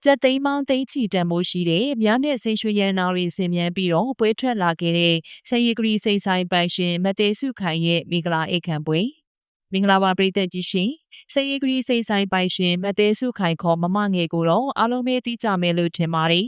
ကျက်သိမ်းမောင်းသိန်းချီတန်မိုးရှိတဲ့မြားနဲ့စိန်ရွှေရန်နာတွေဆင်မြန်းပြီးတော့ပွဲထွက်လာခဲ့တဲ့ဆယ်ရီဂရီစိန်ဆိုင်ပိုင်ရှင်မတဲစုခိုင်ရဲ့မင်္ဂလာအိတ်ခံပွဲမင်္ဂလာပါပရိသတ်ကြီးရှင်ဆယ်ရီဂရီစိန်ဆိုင်ပိုင်ရှင်မတဲစုခိုင်ခေါ်မမငယ်ကိုတော့အားလုံးပဲသိကြမယ်လို့ထင်ပါတယ်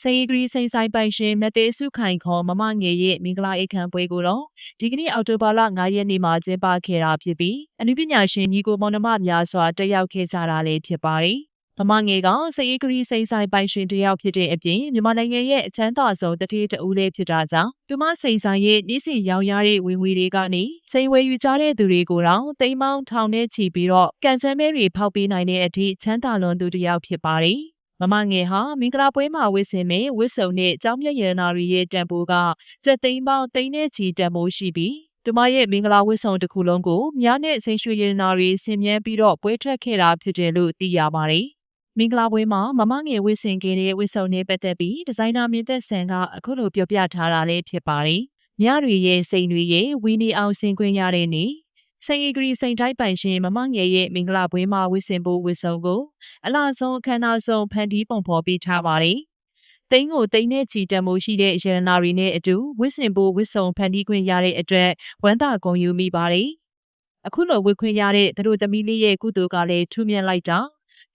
ဆယ်ရီဂရီစိန်ဆိုင်ပိုင်ရှင်မတဲစုခိုင်ခေါ်မမငယ်ရဲ့မင်္ဂလာအိတ်ခံပွဲကိုတော့ဒီကနေ့အောက်တိုဘာလ9ရက်နေ့မှာကျင်းပခဲ့တာဖြစ်ပြီးအနုပညာရှင်ညီကိုမောင်နှမများစွာတက်ရောက်ခဲ့ကြတာလည်းဖြစ်ပါတယ်မမငယ်ကဆယ်ရီဂရီစိန်ဆိုင်ပိုင်ရှင်တယောက်ဖြစ်တဲ့အပြင်မြန်မာနိုင်ငံရဲ့အချမ်းသာဆုံးတတိတဦးလေးဖြစ်တာကြောင့်သူမစိန်ဆိုင်ရဲ့နေ့စဉ်ရောင်းရတဲ့ဝင်ငွေတွေကနေစိန်ဝယ်ယူကြတဲ့သူတွေကိုတော့သိမ်းမောင်းထောင်နဲ့ချီပြီးတော့ကန်ဆယ်မဲတွေဖောက်ပေးနိုင်တဲ့အထိချမ်းသာလွန်သူတယောက်ဖြစ်ပါတယ်မမငယ်ဟာမင်္ဂလာပွဲမှာဝတ်ဆင်မဲ့ဝတ်စုံနဲ့ကျောင်းမြတ်ရတနာရီရဲ့တန်ဖိုးကကျပ်သိန်းပေါင်းသိန်းနဲ့ချီတန်ဖိုးရှိပြီးသူမရဲ့မင်္ဂလာဝတ်ဆောင်တစ်ခုလုံးကိုမြားနဲ့စိန်ရွှေရတနာရီဆင်မြန်းပြီးတော့ပွဲထွက်ခဲ့တာဖြစ်တယ်လို့သိရပါတယ်မင်္ဂလာပွဲမှာမမငယ်ဝတ်ဆင်ခဲ့တဲ့ဝတ်စုံနဲ့ပတ်သက်ပြီးဒီဇိုင်နာမြင့်သက်ဆန်ကအခုလိုပြောပြထားတာလည်းဖြစ်ပါတယ်။မြတွေရဲ့စိန်တွေရဲ့ဝီနီအောင်ဆင်ခွင့်ရတဲ့နေ့စိန်ရီဂရီစိန်တိုင်းပိုင်ရှင်မမငယ်ရဲ့မင်္ဂလာပွဲမှာဝတ်ဆင်ဖို့ဝတ်စုံကိုအလားဆုံးအခမ်းအနားဆုံးဖန်တီးပုံဖော်ပေးထားပါတယ်။တိန်းကိုတိန်းနဲ့ချီတန်မိုးရှိတဲ့ရတနာရီနဲ့အတူဝတ်ဆင်ဖို့ဝတ်စုံဖန်တီးခွင့်ရတဲ့အတွက်ဝမ်းသာဂုဏ်ယူမိပါတယ်။အခုလိုဝတ်ခွင့်ရတဲ့သူတို့သမီးလေးရဲ့ကုသိုလ်ကလည်းထူးမြတ်လိုက်တာ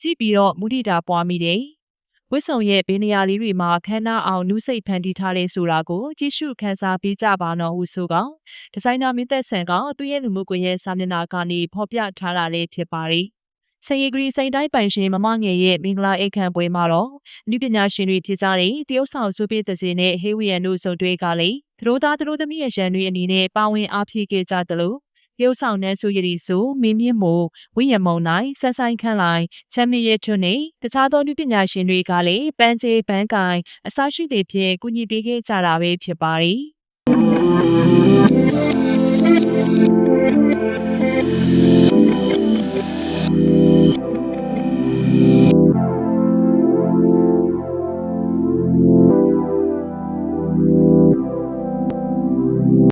ကြည့်ပြီးတော့မုဒိတာပွားမိတယ်။ဝစ်ဆုံရဲ့ဘေးနေရာလေးတွေမှာခမ်းနားအောင်နုစိတ်ဖန်တီးထားတဲ့ဆိုတာကိုကြည့်ရှုခန်းစားပေးကြပါတော့ဟုဆိုကောင်ဒီဇိုင်နာမင်းသက်ဆန်ကသူ့ရဲ့လူမှုကွန်ရက်စာမျက်နှာကနေဖော်ပြထားတာလေးဖြစ်ပါတယ်။ဆယ်ရီဂရီစိန်တိုင်းပိုင်ရှင်မမငယ်ရဲ့မင်္ဂလာအိတ်ခံပွဲမှာတော့အနုပညာရှင်တွေဖြစ်ကြတဲ့တရုတ်ဆောင်စုပေးသစင်နဲ့ဟေးဝီယန်တို့စုံတွဲကလည်းသူတို့သားသူတို့သမီးရဲ့ရန်တွေအနေနဲ့ပါဝင်အားဖြည့်ခဲ့ကြသလိုရုပ်ဆောင်နဲ့ဆိုရည်ဆိုမင်းမြင့်မို့ဝိရမုံနိုင်ဆက်ဆိုင်ခန့်လိုက်ချမ်းမြေရဲ့ထွန်းနဲ့တခြားသောလူပညာရှင်တွေကလည်းပန်းကျေးပန်းကိုင်အစရှိတဲ့ဖြင့်ကူညီပေးခဲ့ကြတာပဲဖြစ်ပါတယ်